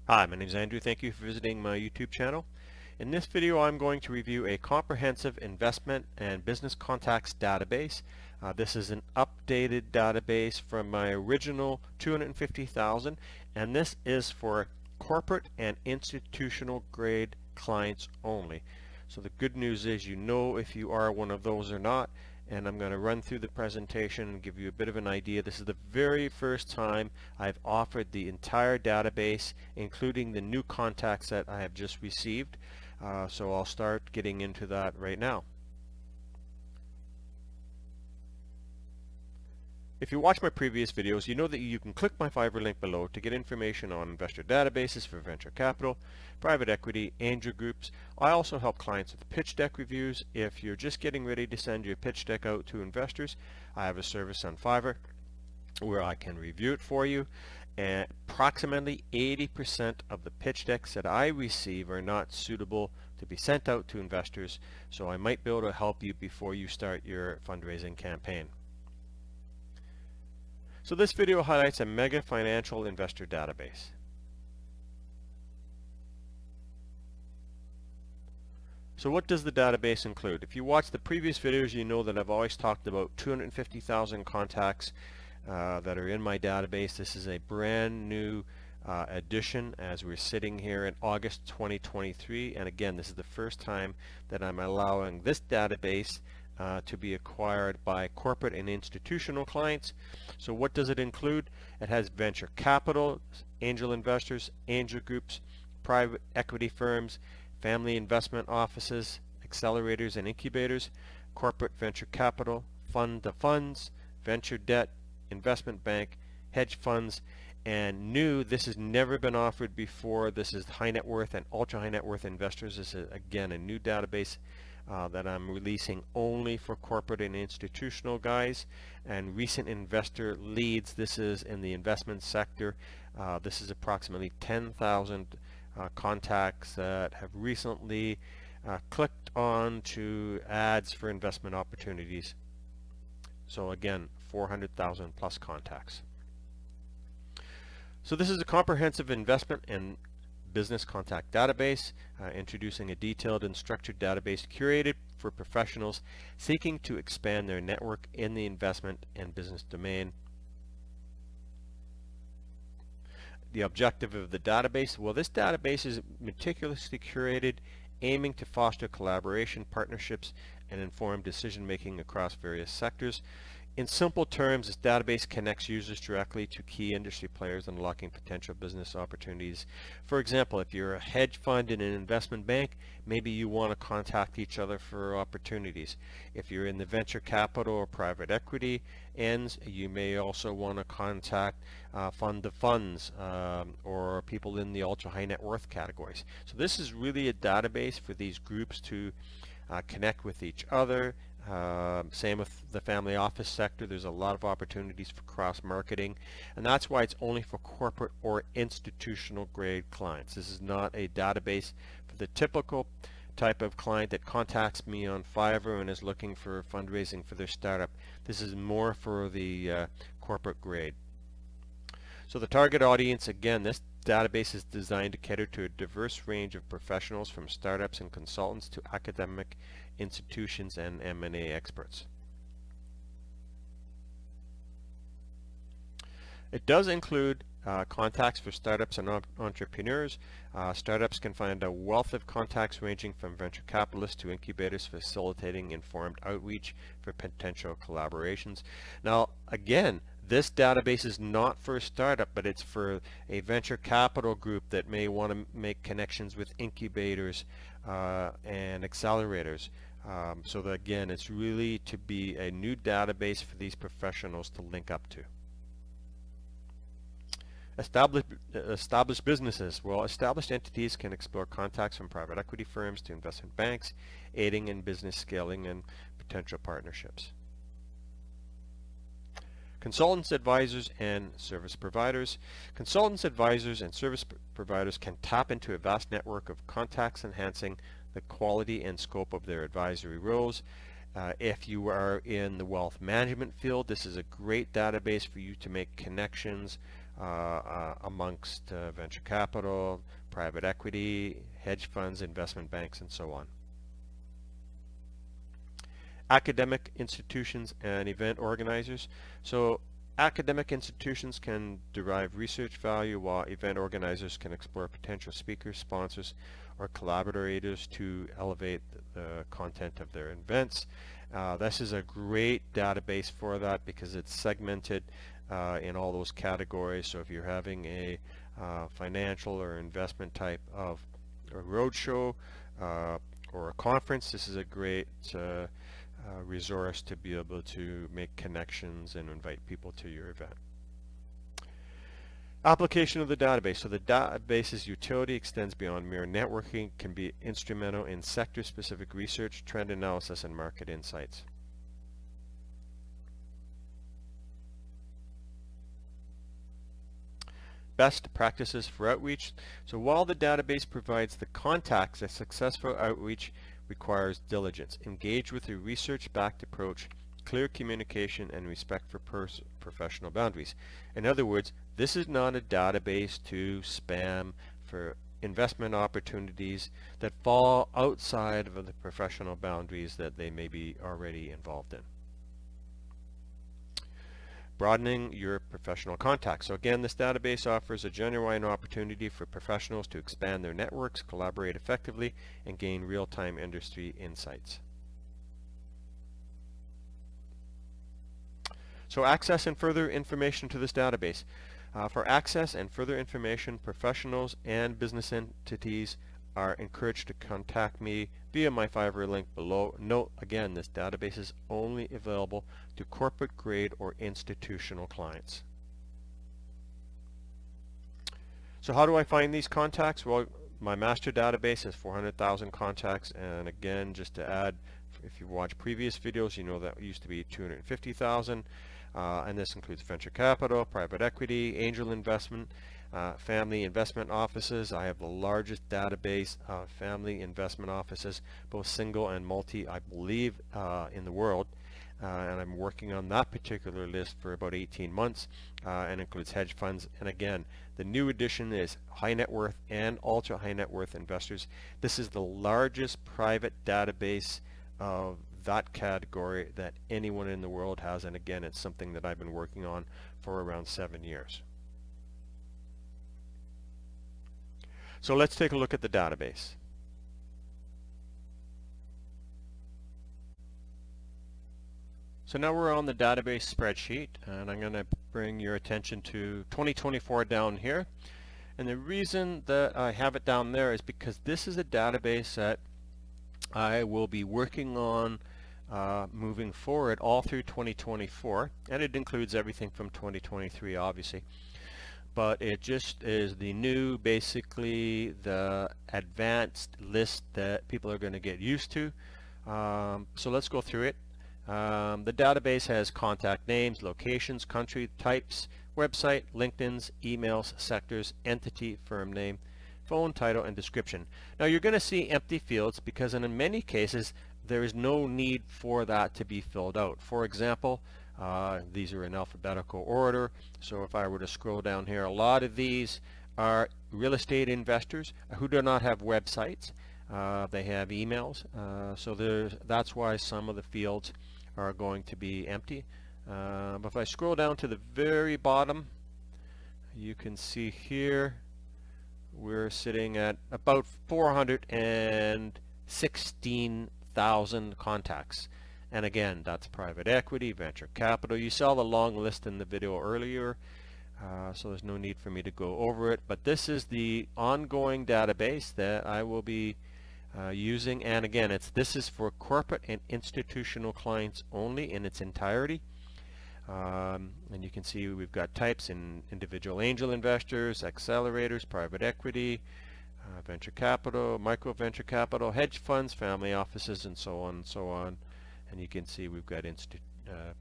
Hi, my name is Andrew. Thank you for visiting my YouTube channel. In this video, I'm going to review a comprehensive investment and business contacts database. This is an updated database from my original 250,000, and this is for corporate and institutional grade clients only. So the good news is you know if you are one of those or not, and I'm going to run through the presentation and give you a bit of an idea. This is the very first time I've offered the entire database, including the new contacts that I have just received. So I'll start getting into that right now. If you watch my previous videos, you know that you can click my Fiverr link below to get information on investor databases for venture capital, private equity, angel groups. I also help clients with pitch deck reviews. If you're just getting ready to send your pitch deck out to investors, I have a service on Fiverr where I can review it for you. And approximately 80% of the pitch decks that I receive are not suitable to be sent out to investors, so I might be able to help you before you start your fundraising campaign. So this video highlights a mega financial investor database. So what does the database include? If you watch the previous videos, you know that I've always talked about 250,000 contacts that are in my database. This is a brand new addition as we're sitting here in August 2023, and again, this is the first time that I'm allowing this database to be acquired by corporate and institutional clients. So what does it include? It has venture capital, angel investors, angel groups, private equity firms, family investment offices, accelerators and incubators, corporate venture capital, fund to funds, venture debt, investment bank, hedge funds, and new, this has never been offered before. This is high net worth and ultra high net worth investors. This is again a new database that I'm releasing only for corporate and institutional guys, and recent investor leads. This is in the investment sector. This is approximately 10,000 contacts that have recently clicked on to ads for investment opportunities. So again, 400,000 plus contacts. So this is a comprehensive investment and business contact database, introducing a detailed and structured database curated for professionals seeking to expand their network in the investment and business domain. The objective of the database, well, this database is meticulously curated, aiming to foster collaboration, partnerships, and informed decision making across various sectors. In simple terms, this database connects users directly to key industry players, unlocking potential business opportunities. For example, if you're a hedge fund and an investment bank, maybe you want to contact each other for opportunities. If you're in the venture capital or private equity ends, you may also want to contact fund to funds or people in the ultra high net worth categories. So this is really a database for these groups to connect with each other. Same with the family office sector. There's a lot of opportunities for cross-marketing, and that's why it's only for corporate or institutional grade clients. This is not a database for the typical type of client that contacts me on Fiverr and is looking for fundraising for their startup. This is more for the corporate grade. So the target audience, again, this database is designed to cater to a diverse range of professionals, from startups and consultants to academic institutions and M&A experts. It does include contacts for startups and entrepreneurs. Startups can find a wealth of contacts ranging from venture capitalists to incubators, facilitating informed outreach for potential collaborations. Now, again, this database is not for a startup, but it's for a venture capital group that may want to make connections with incubators and accelerators. So that, again, it's really to be a new database for these professionals to link up to. Established businesses. Well, established entities can explore contacts from private equity firms to investment banks, aiding in business scaling and potential partnerships. Consultants, advisors, and service providers. Consultants, advisors, and service providers can tap into a vast network of contacts, enhancing the quality and scope of their advisory roles. If you are in the wealth management field, this is a great database for you to make connections amongst venture capital, private equity, hedge funds, investment banks, and so on. Academic institutions and event organizers. So academic institutions can derive research value, while event organizers can explore potential speakers, sponsors, or collaborators to elevate the content of their events. This is a great database for that because it's segmented in all those categories. So if you're having a financial or investment type of a roadshow or a conference, this is a great resource to be able to make connections and invite people to your event. Application of the database. So the database's utility extends beyond mere networking, can be instrumental in sector-specific research, trend analysis, and market insights. Best practices for outreach. So while the database provides the contacts, a successful outreach requires diligence. Engage with a research-backed approach, clear communication, and respect for professional boundaries. In other words, this is not a database to spam for investment opportunities that fall outside of the professional boundaries that they may be already involved in. Broadening your professional contacts. So again, this database offers a genuine opportunity for professionals to expand their networks, collaborate effectively, and gain real-time industry insights. So access and further information to this database. For access and further information, professionals and business entities are encouraged to contact me via my Fiverr link below. Note again, this database is only available to corporate grade or institutional clients. So how do I find these contacts? Well, my master database has 400,000 contacts, and again, just to add, if you watch previous videos, you know that used to be 250,000, and this includes venture capital, private equity, angel investment, family investment offices. I have the largest database of family investment offices, both single and multi, I believe, in the world. And I'm working on that particular list for about 18 months, and includes hedge funds. And again, the new addition is high net worth and ultra high net worth investors. This is the largest private database of that category that anyone in the world has, and again, it's something that I've been working on for around 7 years. So let's take a look at the database. So now we're on the database spreadsheet, and I'm going to bring your attention to 2024 down here. And the reason that I have it down there is because this is a database that I will be working on moving forward all through 2024, and it includes everything from 2023, obviously. But it just is the new, basically the advanced list that people are going to get used to. So let's go through it. The database has contact names, locations, country types, website, LinkedIn's, emails, sectors, entity, firm name, phone, title, and description. Now you're going to see empty fields because in many cases there is no need for that to be filled out. For example, these are in alphabetical order. So if I were to scroll down here, a lot of these are real estate investors who do not have websites. They have emails. So that's why some of the fields are going to be empty. But if I scroll down to the very bottom, you can see here we're sitting at about 416,000 contacts. And again, that's private equity, venture capital. You saw the long list in the video earlier, so there's no need for me to go over it. But this is the ongoing database that I will be using. And again, this is for corporate and institutional clients only in its entirety. And you can see we've got types in individual angel investors, accelerators, private equity, venture capital, micro venture capital, hedge funds, family offices, and so on and so on. And you can see we've got it's an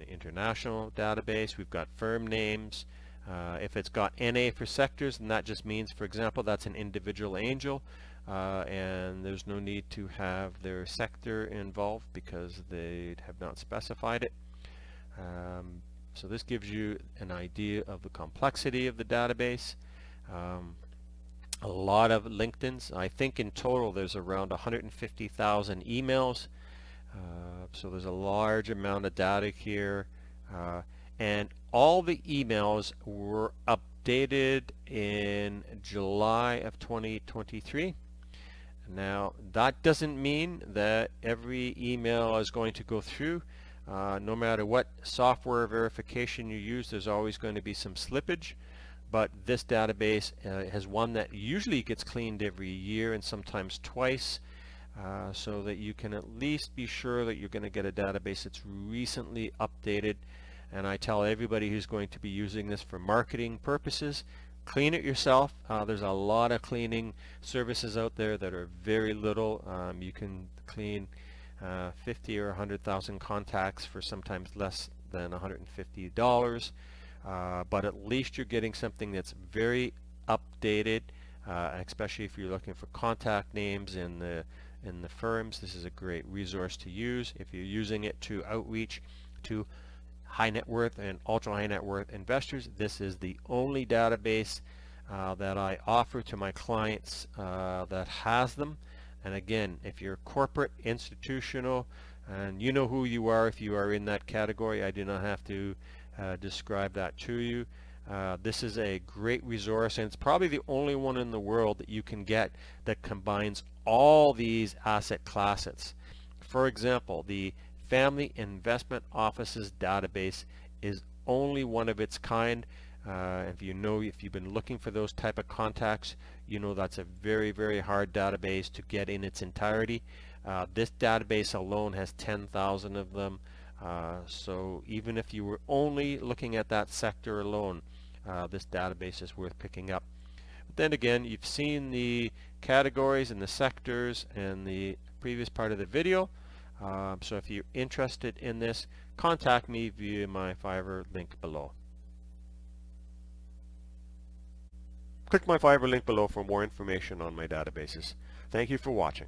international database. We've got firm names. If it's got NA for sectors, then that just means, for example, that's an individual angel, and there's no need to have their sector involved because they have not specified it. So this gives you an idea of the complexity of the database. A lot of LinkedIn's. I think in total there's around 150,000 emails. So there's a large amount of data here. And all the emails were updated in July of 2023. Now, that doesn't mean that every email is going to go through. No matter what software verification you use, there's always going to be some slippage. But this database has one that usually gets cleaned every year and sometimes twice, so that you can at least be sure that you're going to get a database that's recently updated. And I tell everybody who's going to be using this for marketing purposes, clean it yourself. There's a lot of cleaning services out there that are very little. You can clean 50 or 100,000 contacts for sometimes less than $150. But at least you're getting something that's very updated, especially if you're looking for contact names in the firms. This is a great resource to use. If you're using it to outreach to high net worth and ultra high net worth investors, this is the only database that I offer to my clients that has them. And again, if you're corporate, institutional, and you know who you are if you are in that category, I do not have to describe that to you. This is a great resource, and it's probably the only one in the world that you can get that combines all these asset classes. For example, the Family Investment Offices database is only one of its kind. If you've been looking for those type of contacts, you know that's a very, very hard database to get in its entirety. This database alone has 10,000 of them. So even if you were only looking at that sector alone, this database is worth picking up. But then again, you've seen the categories and the sectors in the previous part of the video. So if you're interested in this, contact me via my Fiverr link below. Click my Fiverr link below for more information on my databases. Thank you for watching.